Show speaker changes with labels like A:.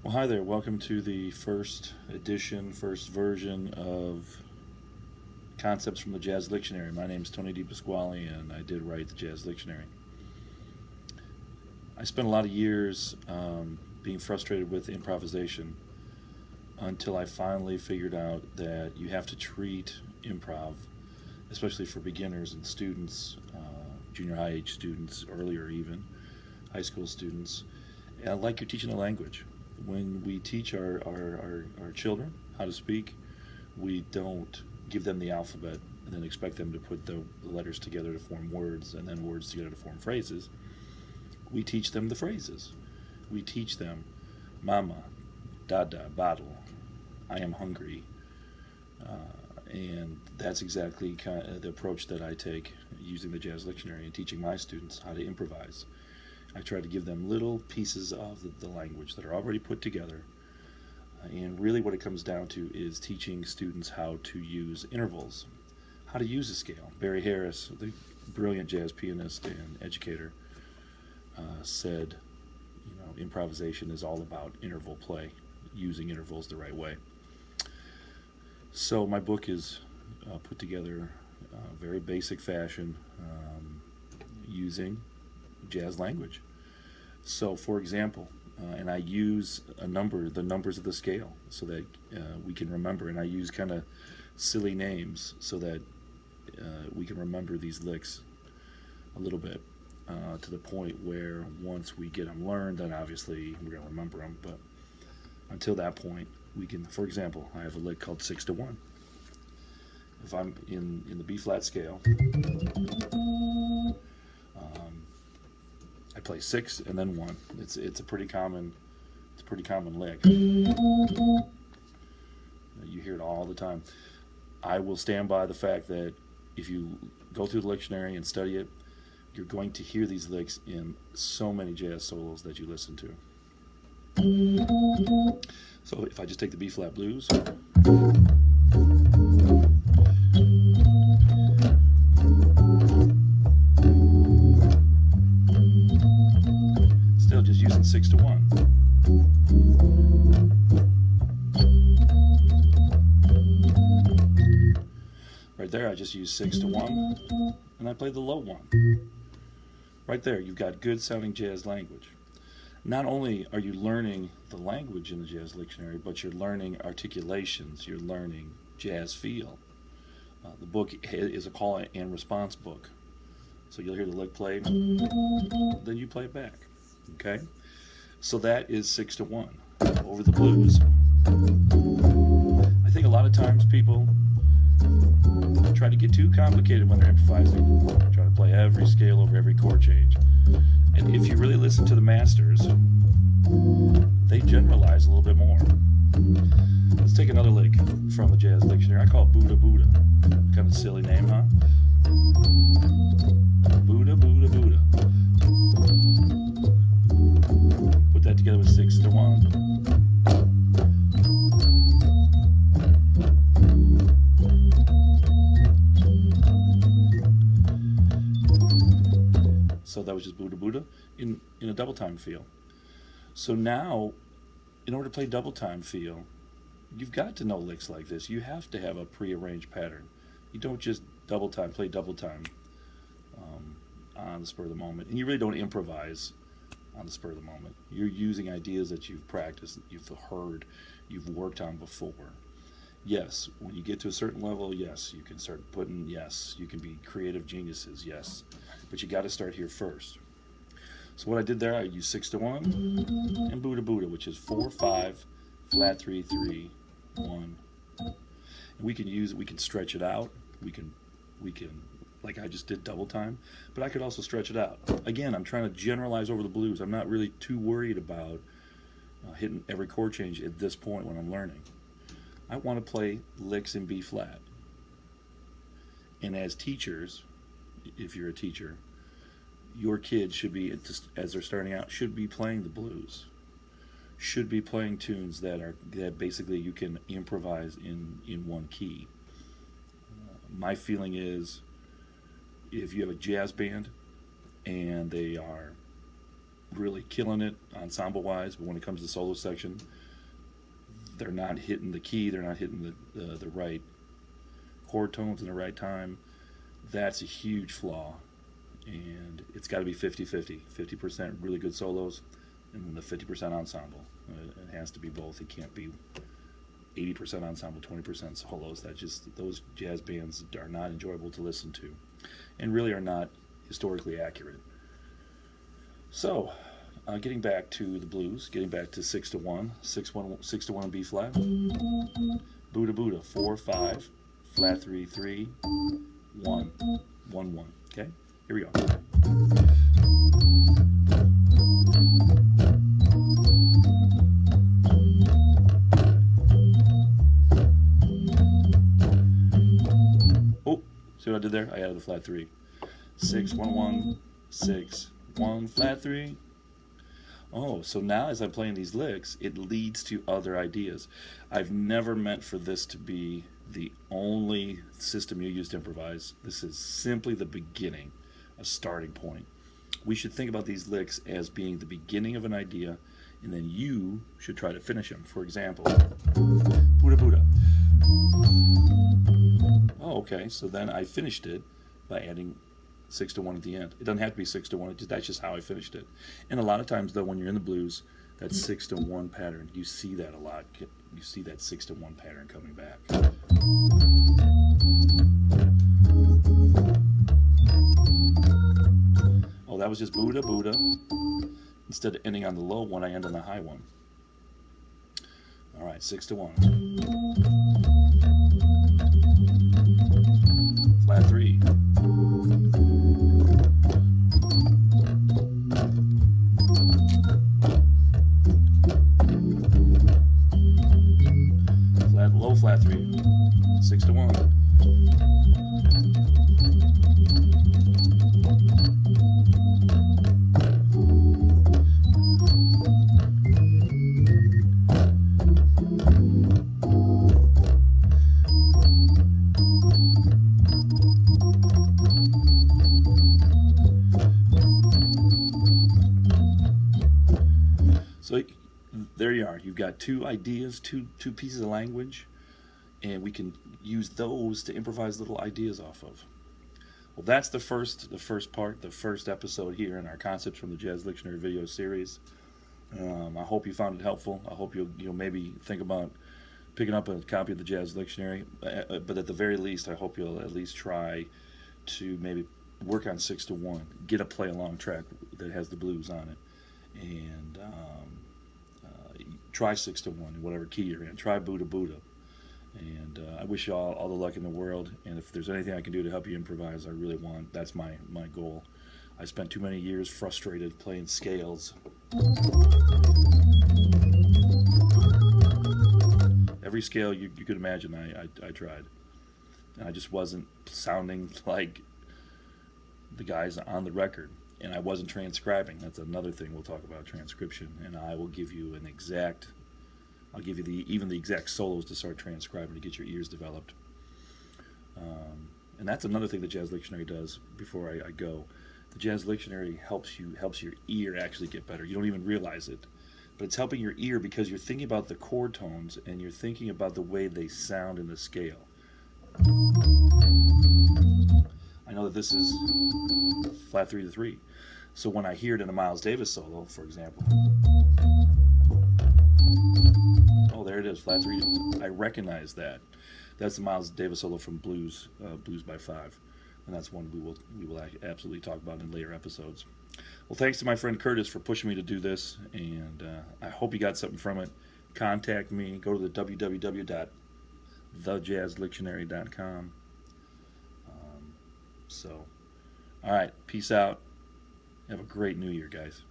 A: Well, hi there. Welcome to the first edition, first version of Concepts from the Jazz Lictionary. My name is Tony DiPasquale, and I did write the Jazz Lictionary. I spent a lot of years being frustrated with improvisation until I finally figured out that you have to treat improv, especially for beginners and students, junior high age students, earlier even, high school students, like you're teaching a language. When we teach our children how to speak, we don't give them the alphabet and then expect them to put the letters together to form words and then words together to form phrases. We teach them the phrases. We teach them mama, dada, bottle, I am hungry. And that's exactly kind of the approach that I take using the Jazz Lictionary and teaching my students how to improvise. I try to give them little pieces of the language that are already put together. And really what it comes down to is teaching students how to use intervals, how to use a scale. Barry Harris, the brilliant jazz pianist and educator, said, improvisation is all about interval play, using intervals the right way. So my book is put together very basic fashion, using jazz language. So, for example, and I use the numbers of the scale, so that we can remember. And I use kind of silly names so that we can remember these licks a little bit, to the point where once we get them learned, then obviously we're going to remember them. But until that point, we can, for example, I have a lick called 6 to 1. If I'm in the B flat scale, I play 6 and then 1. It's a pretty common lick. You hear it all the time. I will stand by the fact that if you go through the Lictionary and study it, you're going to hear these licks in so many jazz solos that you listen to. So if I just take the B flat blues, still just using 6 to 1. Right there I just use 6 to 1 and I play the low 1. Right there you've got good sounding jazz language. Not only are you learning the language in the Jazz Lictionary, but you're learning articulations, you're learning jazz feel. The book is a call and response book. So you'll hear the lick played, then you play it back. Okay? So that is 6 to 1 over the blues. I think a lot of times people try to get too complicated when they're improvising, try to play every scale over every chord change. And if you really listen to the masters, they generalize a little bit more. Let's take another lick from the Jazz Lictionary. I call it Buddha Buddha. Kind of silly name, huh? Buddha Buddha Buddha. Put that together with 6 to 1. So that was just Buddha Buddha in a double time feel. So now, in order to play double time feel, you've got to know licks like this. You have to have a prearranged pattern. You don't just play double time on the spur of the moment. And you really don't improvise on the spur of the moment. You're using ideas that you've practiced, that you've heard, you've worked on before. Yes, when you get to a certain level, yes, you can start putting, yes, you can be creative geniuses, yes. But you got to start here first. So what I did there, I used 6 to 1 and Buddha Buddha, which is 4 5 flat 3 3 1. And we can stretch it out. We can like I just did double time, but I could also stretch it out. Again, I'm trying to generalize over the blues. I'm not really too worried about hitting every chord change at this point when I'm learning. I want to play licks in B flat. And as teachers, if you're a teacher, your kids should be, as they're starting out, should be playing the blues. Should be playing tunes that basically you can improvise in one key. My feeling is, if you have a jazz band and they are really killing it ensemble-wise, but when it comes to the solo section, they're not hitting the key, they're not hitting the right chord tones in the right time. That's a huge flaw, and it's got to be 50-50. 50% really good solos, and then the 50% ensemble. It has to be both. It can't be 80% ensemble, 20% solos. Those jazz bands are not enjoyable to listen to, and really are not historically accurate. So, getting back to the blues, getting back to 6-1, 6-1 in B flat, Buddha Buddha, 4-5, flat 3-3, 1-1-1. Okay, here we go. Oh, see what I did there? I added the flat 3. 6-1-1, 6-1, flat 3. Oh, so now as I'm playing these licks, it leads to other ideas. I've never meant for this to be the only system you use to improvise. This is simply the beginning, a starting point. We should think about these licks as being the beginning of an idea, and then you should try to finish them. For example, Buddha Buddha. Oh, okay, so then I finished it by adding 6-1 at the end. It doesn't have to be 6-1. That's just how I finished it. And a lot of times, though, when you're in the blues, that 6-1 pattern, you see that a lot. You see that 6-1 pattern coming back. Oh, that was just Buddha Buddha. Instead of ending on the low one, I end on the high one. All right, 6-1. Flat 3. Low flat 3, 6-1. So there you are. You've got two ideas, two pieces of language, and we can use those to improvise little ideas off of. Well, that's the first part, the first episode here in our Concepts from the Jazz Lictionary video series. I hope you found it helpful. I hope you'll maybe think about picking up a copy of the Jazz Lictionary, but at the very least, I hope you'll at least try to maybe work on 6-1, get a play-along track that has the blues on it, and try 6-1 in whatever key you're in. Try Buddha Buddha. And I wish you all the luck in the world, and if there's anything I can do to help you improvise, I really want. That's my goal. I spent too many years frustrated playing scales. Every scale you could imagine I tried, and I just wasn't sounding like the guys on the record, and I wasn't transcribing. That's another thing we'll talk about, transcription, and I will give you an exact. I'll give you even the exact solos to start transcribing to get your ears developed. And that's another thing the Jazz Lictionary does. Before I go, the Jazz Lictionary helps your ear actually get better. You don't even realize it, but it's helping your ear because you're thinking about the chord tones and you're thinking about the way they sound in the scale. I know that this is flat 3-3, so when I hear it in a Miles Davis solo, for example. Oh, there it is, flat 3. I recognize that. That's the Miles Davis solo from Blues by 5, and that's one we will absolutely talk about in later episodes. Well, thanks to my friend Curtis for pushing me to do this, and I hope you got something from it. Contact me. Go to the www.thejazzlictionary.com. All right, peace out. Have a great New Year, guys.